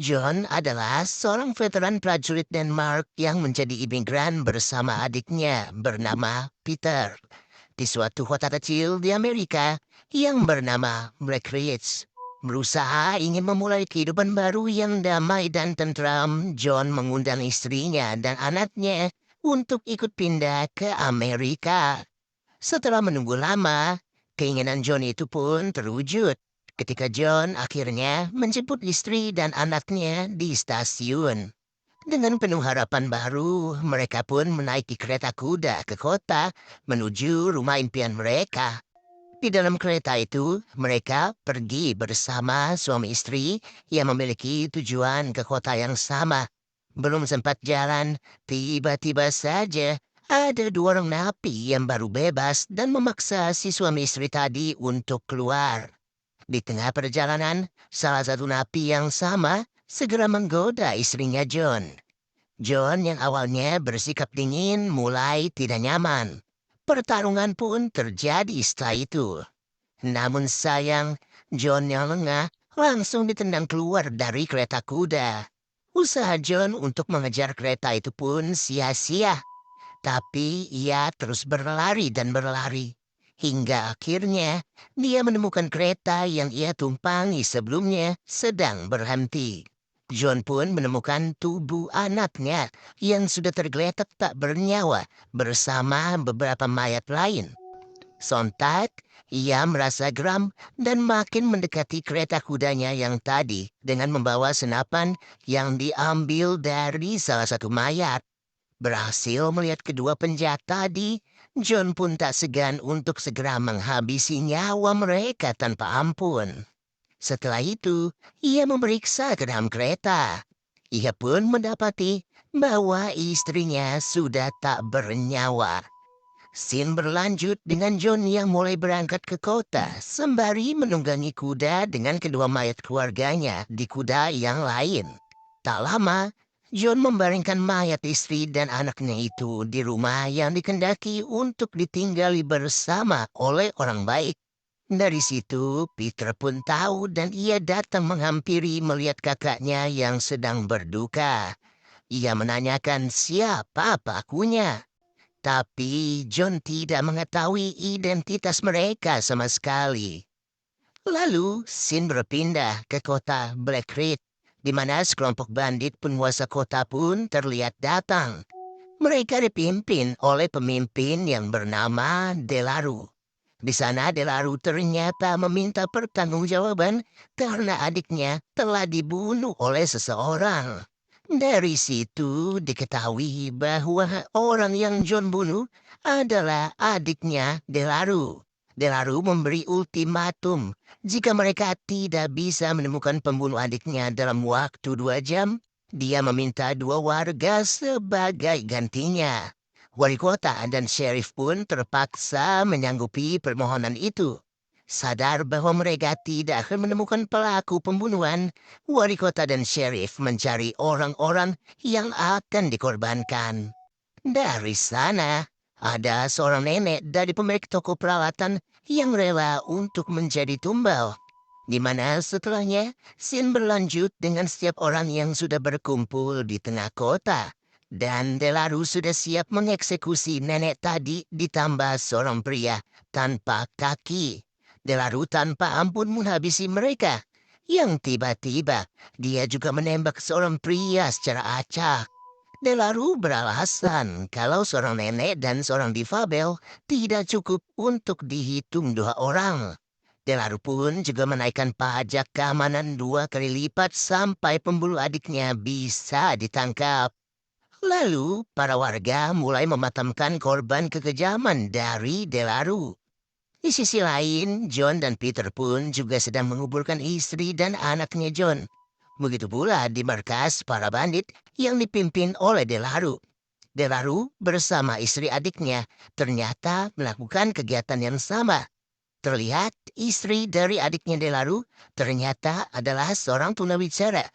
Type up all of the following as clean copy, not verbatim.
John adalah seorang veteran prajurit Denmark yang menjadi imigran bersama adiknya bernama Peter di suatu kota kecil di Amerika yang bernama Black Ridge. Berusaha ingin memulai kehidupan baru yang damai dan tentram, John mengundang istrinya dan anaknya untuk ikut pindah ke Amerika. Setelah menunggu lama, keinginan John itu pun terwujud ketika John akhirnya menjemput istri dan anaknya di stasiun. Dengan penuh harapan baru, mereka pun menaiki kereta kuda ke kota menuju rumah impian mereka. Di dalam kereta itu, mereka pergi bersama suami istri yang memiliki tujuan ke kota yang sama. Belum sempat jalan, tiba-tiba saja ada dua orang napi yang baru bebas dan memaksa si suami istri tadi untuk keluar. Di tengah perjalanan, salah satu napi yang sama segera menggoda istrinya John. John yang awalnya bersikap dingin mulai tidak nyaman. Pertarungan pun terjadi setelah itu. Namun sayang, John yang lengah langsung ditendang keluar dari kereta kuda. Usaha John untuk mengejar kereta itu pun sia-sia. Tapi ia terus berlari dan berlari. Hingga akhirnya dia menemukan kereta yang ia tumpangi sebelumnya sedang berhenti. John pun menemukan tubuh anaknya yang sudah tergeletak tak bernyawa bersama beberapa mayat lain. Sontak, ia merasa geram dan makin mendekati kereta kudanya yang tadi dengan membawa senapan yang diambil dari salah satu mayat. Berhasil melihat kedua penjahat tadi, John pun tak segan untuk segera menghabisi nyawa mereka tanpa ampun. Setelah itu, ia memeriksa ke dalam kereta. Ia pun mendapati bahwa istrinya sudah tak bernyawa. Scene berlanjut dengan John yang mulai berangkat ke kota sembari menunggangi kuda dengan kedua mayat keluarganya di kuda yang lain. Tak lama, John membaringkan mayat istri dan anaknya itu di rumah yang dikendaki untuk ditinggali bersama oleh orang baik. Dari situ, Peter pun tahu dan ia datang menghampiri melihat kakaknya yang sedang berduka. Ia menanyakan siapa pelakunya. Tapi John tidak mengetahui identitas mereka sama sekali. Lalu, Sin berpindah ke kota Black Ridge, di mana sekelompok bandit penguasa kota pun terlihat datang. Mereka dipimpin oleh pemimpin yang bernama Delaru. Di sana Delaru ternyata meminta pertanggungjawaban karena adiknya telah dibunuh oleh seseorang. Dari situ diketahui bahwa orang yang John bunuh adalah adiknya Delaru. Delaru memberi ultimatum, jika mereka tidak bisa menemukan pembunuh adiknya dalam waktu 2 jam, dia meminta dua warga sebagai gantinya. Wali kota dan sheriff pun terpaksa menyanggupi permohonan itu. Sadar bahwa mereka tidak akan menemukan pelaku pembunuhan, wali kota dan sheriff mencari orang-orang yang akan dikorbankan. Dari sana, ada seorang nenek dari pemilik toko peralatan yang rela untuk menjadi tumbal. Di mana setelahnya, scene berlanjut dengan setiap orang yang sudah berkumpul di tengah kota. Dan Delaru sudah siap mengeksekusi nenek tadi ditambah seorang pria tanpa kaki. Delaru tanpa ampun menghabisi mereka. Yang tiba-tiba, dia juga menembak seorang pria secara acak. Delaru beralasan kalau seorang nenek dan seorang difabel tidak cukup untuk dihitung dua orang. Delaru pun juga menaikkan pajak keamanan 2 kali lipat sampai pembunuh adiknya bisa ditangkap. Lalu, para warga mulai memakamkan korban kekejaman dari Delaru. Di sisi lain, John dan Peter pun juga sedang menguburkan istri dan anaknya John. Begitu pula di markas para bandit yang dipimpin oleh Delaru. Delaru bersama istri adiknya ternyata melakukan kegiatan yang sama. Terlihat istri dari adiknya Delaru ternyata adalah seorang tunawicara.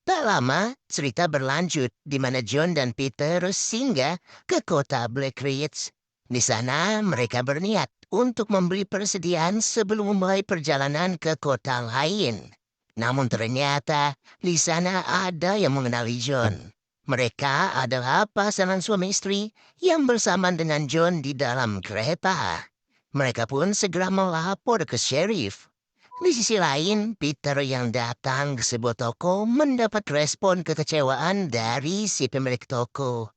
Tak lama, cerita berlanjut di mana John dan Peter singgah ke kota Black Ridge. Di sana mereka berniat untuk membeli persediaan sebelum memulai perjalanan ke kota lain. Namun ternyata di sana ada yang mengenali John. Mereka adalah pasangan suami istri yang bersama dengan John di dalam kereta. Mereka pun segera melapor ke sheriff. Di sisi lain, Peter yang datang ke sebuah toko mendapat respon kekecewaan dari si pemilik toko.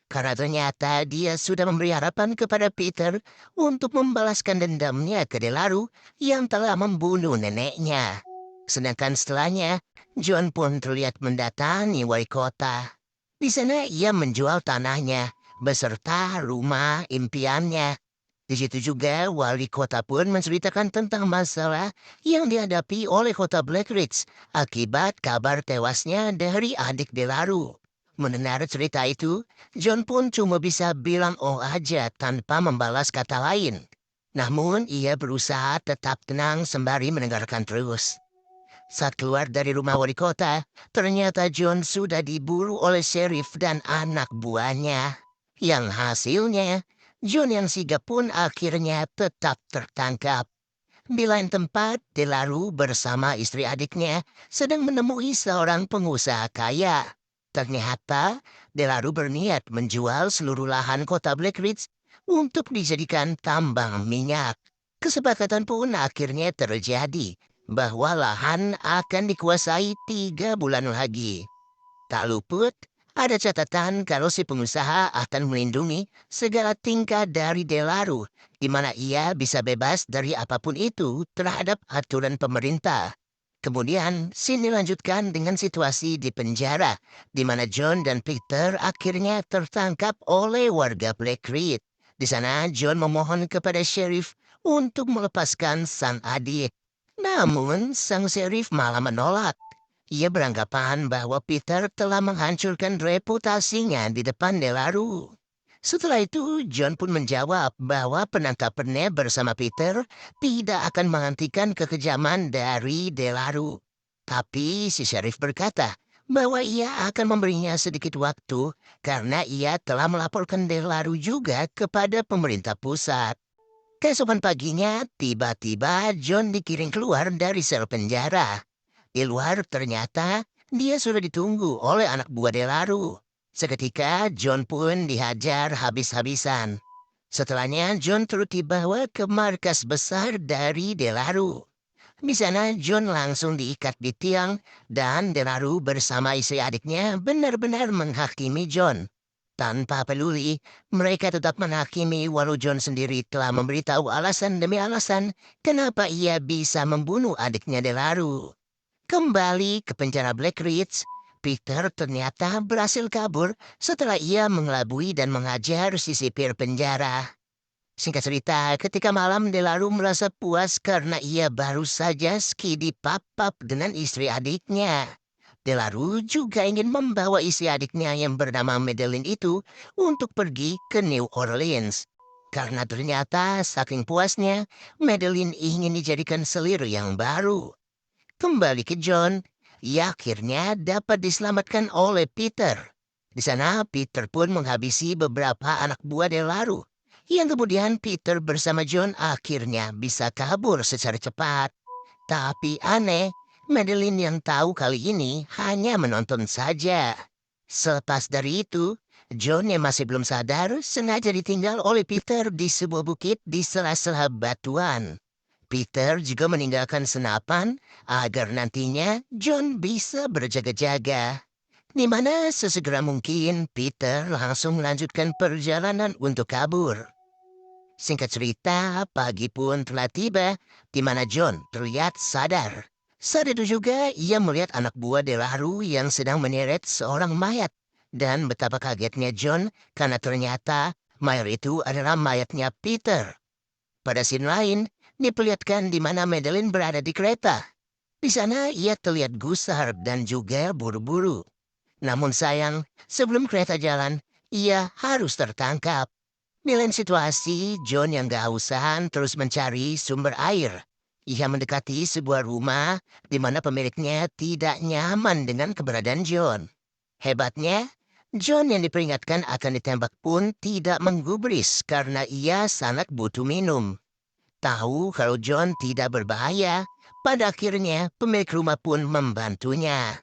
Karena ternyata dia sudah memberi harapan kepada Peter untuk membalaskan dendamnya ke Delaru yang telah membunuh neneknya. Sedangkan setelahnya, John pun terlihat mendatangi wali kota. Di sana ia menjual tanahnya beserta rumah impiannya. Di situ juga wali kota pun menceritakan tentang masalah yang dihadapi oleh kota Black Ridge akibat kabar tewasnya dari adik Delaru. Mendengar cerita itu, John pun cuma bisa bilang oh aja tanpa membalas kata lain. Namun ia berusaha tetap tenang sembari mendengarkan terus. Saat keluar dari rumah wali kota, ternyata John sudah diburu oleh sheriff dan anak buahnya. Yang hasilnya, John yang sigap pun akhirnya tetap tertangkap. Di lain tempat, Delaru bersama istri adiknya sedang menemui seorang pengusaha kaya. Ternyata, Delaru berniat menjual seluruh lahan kota Black Ridge untuk dijadikan tambang minyak. Kesepakatan pun akhirnya terjadi bahwa lahan akan dikuasai 3 bulan lagi. Tak luput, ada catatan kalau si pengusaha akan melindungi segala tingkah dari Delaru, di mana ia bisa bebas dari apapun itu terhadap aturan pemerintah. Kemudian, scene dilanjutkan dengan situasi di penjara, di mana John dan Peter akhirnya tertangkap oleh warga Black Creek. Di sana, John memohon kepada sheriff untuk melepaskan sang adik. Namun, sang sheriff malah menolak. Ia beranggapan bahwa Peter telah menghancurkan reputasinya di depan Delaru. Setelah itu, John pun menjawab bahwa penangkapannya bersama Peter tidak akan menghentikan kekejaman dari Delaru. Tapi si sheriff berkata bahwa ia akan memberinya sedikit waktu karena ia telah melaporkan Delaru juga kepada pemerintah pusat. Keesokan paginya, tiba-tiba John dikirim keluar dari sel penjara. Di luar ternyata dia sudah ditunggu oleh anak buah Delaru. Seketika John pun dihajar habis-habisan. Setelahnya John turut dibawa ke markas besar dari Delaru. Di sana John langsung diikat di tiang dan Delaru bersama istri adiknya benar-benar menghakimi John. Tanpa peduli, mereka tetap menghakimi walau John sendiri telah memberitahu alasan demi alasan kenapa ia bisa membunuh adiknya Delaru. Kembali ke penjara Black Ridge, Peter ternyata berhasil kabur setelah ia mengelabui dan mengajar si sipir penjara. Singkat cerita, ketika malam Delaru merasa puas karena ia baru saja skidi pap-pap dengan istri adiknya. Delaru juga ingin membawa istri adiknya yang bernama Madeline itu untuk pergi ke New Orleans. Karena ternyata saking puasnya, Madeline ingin dijadikan selir yang baru. Kembali ke John, ia akhirnya dapat diselamatkan oleh Peter. Di sana, Peter pun menghabisi beberapa anak buah Delaru. Yang kemudian Peter bersama John akhirnya bisa kabur secara cepat. Tapi aneh, Madeline yang tahu kali ini hanya menonton saja. Selepas dari itu, John yang masih belum sadar sengaja ditinggal oleh Peter di sebuah bukit di sela-sela batuan. Peter juga meninggalkan senapan agar nantinya John bisa berjaga-jaga. Di mana sesegera mungkin Peter langsung melanjutkan perjalanan untuk kabur. Singkat cerita, pagi pun telah tiba di mana John terlihat sadar. Saat itu juga ia melihat anak buah Delaru yang sedang menyeret seorang mayat. Dan betapa kagetnya John karena ternyata mayat itu adalah mayatnya Peter. Pada scene lain, diperlihatkan di mana Madeline berada di kereta. Di sana ia terlihat gusar dan juga buru-buru. Namun sayang, sebelum kereta jalan, ia harus tertangkap. Di lain situasi, John yang kehausan terus mencari sumber air. Ia mendekati sebuah rumah di mana pemiliknya tidak nyaman dengan keberadaan John. Hebatnya, John yang diperingatkan akan ditembak pun tidak menggubris karena ia sangat butuh minum. Tahu kalau John tidak berbahaya, Pada akhirnya, pemilik rumah pun membantunya.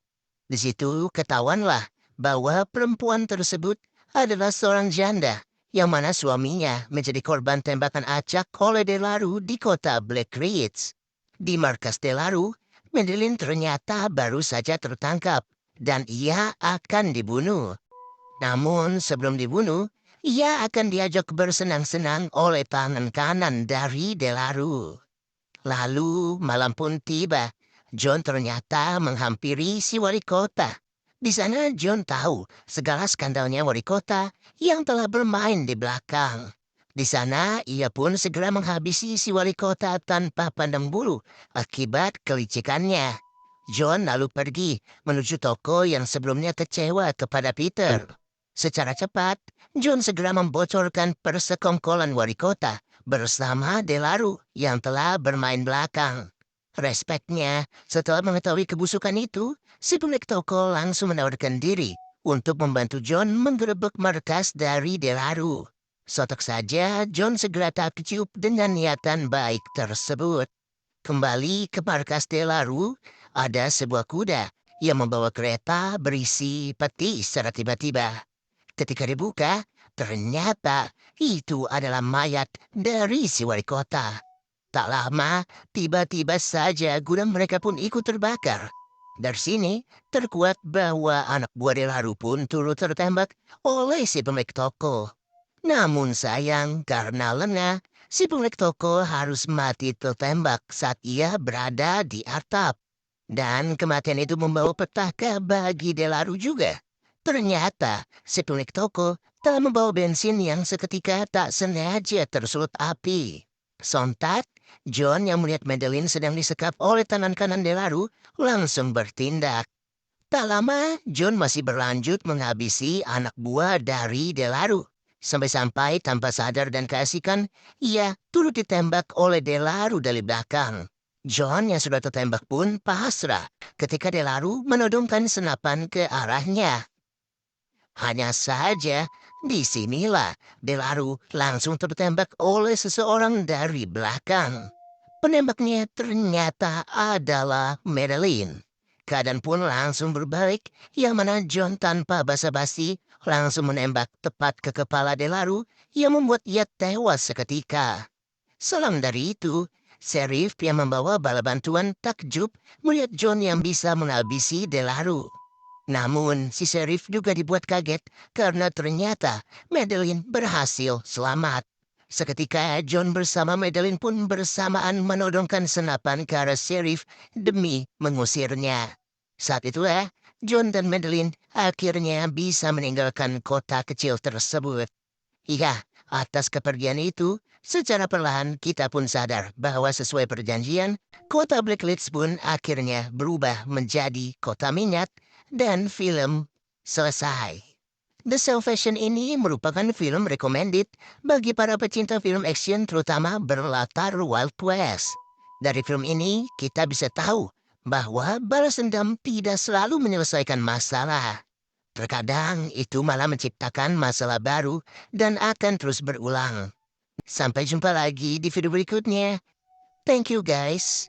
Di situ ketahuanlah bahwa perempuan tersebut adalah seorang janda yang mana suaminya menjadi korban tembakan acak oleh Delaru di kota Black Ridge. Di markas Delaru, Madeline ternyata baru saja tertangkap dan ia akan dibunuh. Namun sebelum dibunuh, ia akan diajak bersenang-senang oleh tangan kanan dari Delaru. Lalu malam pun tiba. John ternyata menghampiri si wali kota. Di sana John tahu segala skandalnya wali kota yang telah bermain di belakang. Di sana ia pun segera menghabisi si wali kota tanpa pandang bulu akibat kelicikannya. John lalu pergi menuju toko yang sebelumnya kecewa kepada Peter. Secara cepat, John segera membocorkan persekongkolan wali kota bersama Delaru yang telah bermain belakang. Respeknya, setelah mengetahui kebusukan itu, si pemilik toko langsung menawarkan diri untuk membantu John menggerebek markas dari Delaru. Sotok saja, John segera takjub dengan niatan baik tersebut. Kembali ke markas Delaru, ada sebuah kuda yang membawa kereta berisi peti secara tiba-tiba. Ketika dibuka, ternyata itu adalah mayat dari si wali kota. Tak lama, tiba-tiba saja gudang mereka pun ikut terbakar. Dari sini, terkuat bahwa anak buah Delaru pun turut tertembak oleh si pemilik toko. Namun sayang, karena lengah, si pemilik toko harus mati tertembak saat ia berada di atap. Dan kematian itu membawa petaka bagi Delaru juga. Ternyata, si pemilik toko telah membawa bensin yang seketika tak sengaja tersulut api. Sontak, John yang melihat Madeline sedang disekap oleh tangan kanan Delaru langsung bertindak. Tak lama, John masih berlanjut menghabisi anak buah dari Delaru. Sampai-sampai tanpa sadar dan keasikan, ia turut ditembak oleh Delaru dari belakang. John yang sudah tertembak pun pasrah ketika Delaru menodongkan senapan ke arahnya. Hanya saja, disinilah Delaru langsung tertembak oleh seseorang dari belakang. Penembaknya ternyata adalah Madeline. Keadaan pun langsung berbalik, yang mana John tanpa basa-basi langsung menembak tepat ke kepala Delaru yang membuat ia tewas seketika. Salam dari itu, Sheriff yang membawa bala bantuan takjub melihat John yang bisa menghabisi Delaru. Namun, si Sheriff juga dibuat kaget karena ternyata Madeline berhasil selamat. Seketika John bersama Madeline pun bersamaan menodongkan senapan ke arah Sheriff demi mengusirnya. Saat itulah, John dan Madeline akhirnya bisa meninggalkan kota kecil tersebut. Iya, atas kepergian itu, secara perlahan kita pun sadar bahwa sesuai perjanjian, kota Blacklights pun akhirnya berubah menjadi kota minyak dan film selesai. The Salvation ini merupakan film recommended bagi para pecinta film action terutama berlatar Wild West. Dari film ini, kita bisa tahu bahwa balas dendam tidak selalu menyelesaikan masalah. Terkadang itu malah menciptakan masalah baru dan akan terus berulang. Sampai jumpa lagi di video berikutnya. Thank you guys.